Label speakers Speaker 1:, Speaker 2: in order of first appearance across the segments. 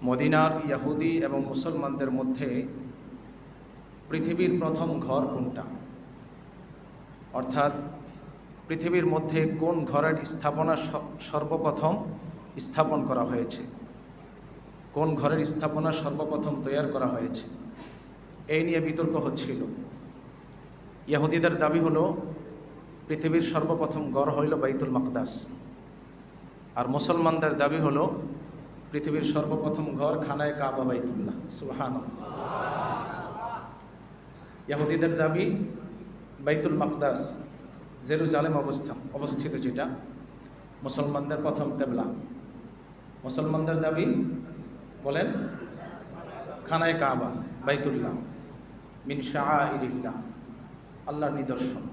Speaker 1: মদিনার ইহুদি এবং মুসলমানদের মধ্যে পৃথিবীর প্রথম ঘর কোনটা, অর্থাৎ পৃথিবীর মধ্যে কোন ঘরের স্থাপনা সর্বপ্রথম স্থাপন করা হয়েছে, কোন ঘরের স্থাপনা সর্বপ্রথম তৈরি করা হয়েছে, এই নিয়ে বিতর্ক হচ্ছিল। ইহুদিদের দাবি হলো পৃথিবীর সর্বপ্রথম ঘর হইল বাইতুল মাকদাস, আর মুসলমানদের দাবি হলো পৃথিবীর সর্বপ্রথম ঘর খানায়ে কাবা বাইতুল্লাহ। সুবহানাল্লাহ। ইহুদিদের দাবি বাইতুল মাকদাস জেরুজালেম অবস্থিত, যেটা মুসলমানদের প্রথম কিবলা। মুসলমানদের দাবি বলেন খানায়ে কাবা বাইতুল্লাহ মিন শাআইরিল্লাহ, আল্লাহর নিদর্শন।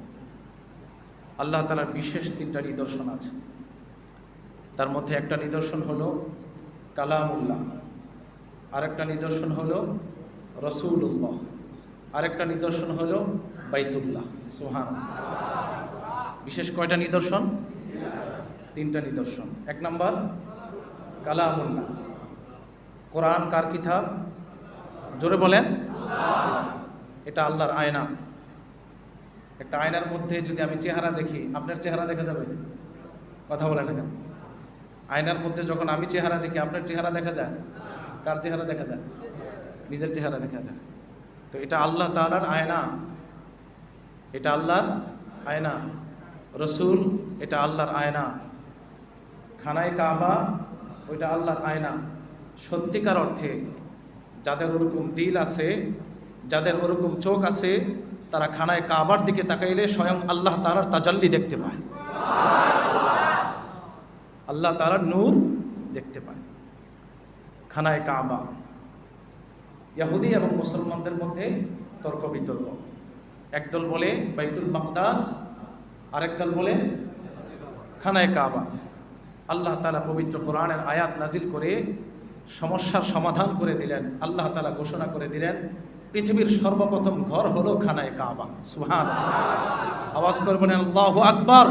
Speaker 1: আল্লাহ তাআলার বিশেষ 3টা নিদর্শন আছে। তার মধ্যে একটা নিদর্শন হলো কালামুল্লাহ, আরেকটা নিদর্শন হলো রাসূলুল্লাহ, আরেকটা নিদর্শন হলো বাইতুল্লাহ। সুবহানাল্লাহ। বিশেষ কয়টা নিদর্শন? 3টা নিদর্শন। 1 নম্বর কালামুল্লাহ, কোরআন কার কিতাব? জোরে বলেন। এটা আল্লাহর আয়না। একটা আয়নার মধ্যে যদি আমি চেহারা দেখি, আপনার চেহারা দেখা যাবে? কথা বলেন না কেন? আয়নার মধ্যে যখন আমি চেহারা দেখি, আপনার চেহারা দেখা যায়? কার চেহারা দেখা যায়? নিজের চেহারা দেখা যায়। তো এটা আল্লাহ তাআলার আয়না, এটা আল্লাহর আয়না। রসুল এটা আল্লাহর আয়না। খানায়ে কাবা ওইটা আল্লাহর আয়না। সত্যিকার অর্থে যাদের ওরকম দিল আছে, যাদের ওরকম চোখ আছে, তারা খানায়ে কাবার দিকে তাকাইলে স্বয়ং আল্লাহ তাআলার তাজাল্লি দেখতে পায়, আল্লাহ তাআলার নূর দেখতে পায়। খানায়ে কাবা। ইহুদি এবং মুসলমানদের মধ্যে তর্ক বিতর্ক। একদল বলে বাইতুল মাকদাস, আরেকদল বলে খানায়ে কাবা। আল্লাহ তাআলা পবিত্র কোরআনের আয়াত নাজিল করে সমস্যার সমাধান করে দিলেন। আল্লাহ তাআলা ঘোষণা করে দিলেন পৃথিবীর সর্বপ্রথম ঘর হলো খানায়ে কাবা। সুবহানাল্লাহ। আওয়াজ করে বলেন আল্লাহু আকবার।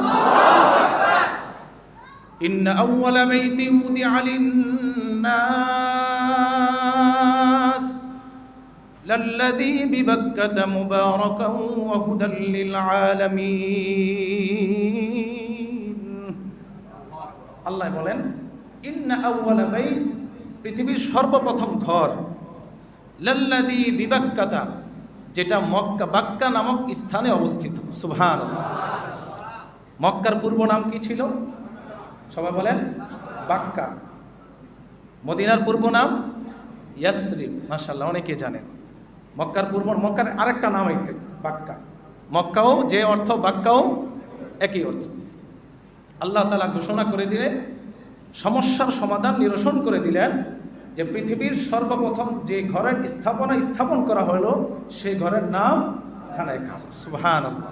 Speaker 1: ইন্না আউওয়ালা বাইতিন উদিআ লিন-নাস লাল্লাযী বিবাক্কাতা মুবারাকান ওয়া হুদাল লিল আলামিন। আল্লাহ বলেন ইন্না আউওয়ালা বাইত, পৃথিবীর সর্বপ্রথম ঘর, লাল্লাযী বিবাক্কাতা, যেটা মক্কা, বাক্কা নামক স্থানে অবস্থিত। সুবহানাল্লাহ। মক্কার পূর্ব নাম কি ছিল? সবাই বলেন বাক্কা। মদিনার পূর্ব নাম ইয়াসরিব। মাশাআল্লাহ, অনেকে জানেন। মক্কার আরেকটা নাম বাক্কা। মক্কাও যে অর্থ, বাক্কাও একই অর্থ। আল্লাহ তাআলা ঘোষণা করে দিলেন, সমস্যার সমাধান নিরসন করে দিলেন যে পৃথিবীর সর্বপ্রথম যে ঘরের স্থাপন করা হলো সেই ঘরের নাম খানায়ে কাবা। সুবহানাল্লাহ।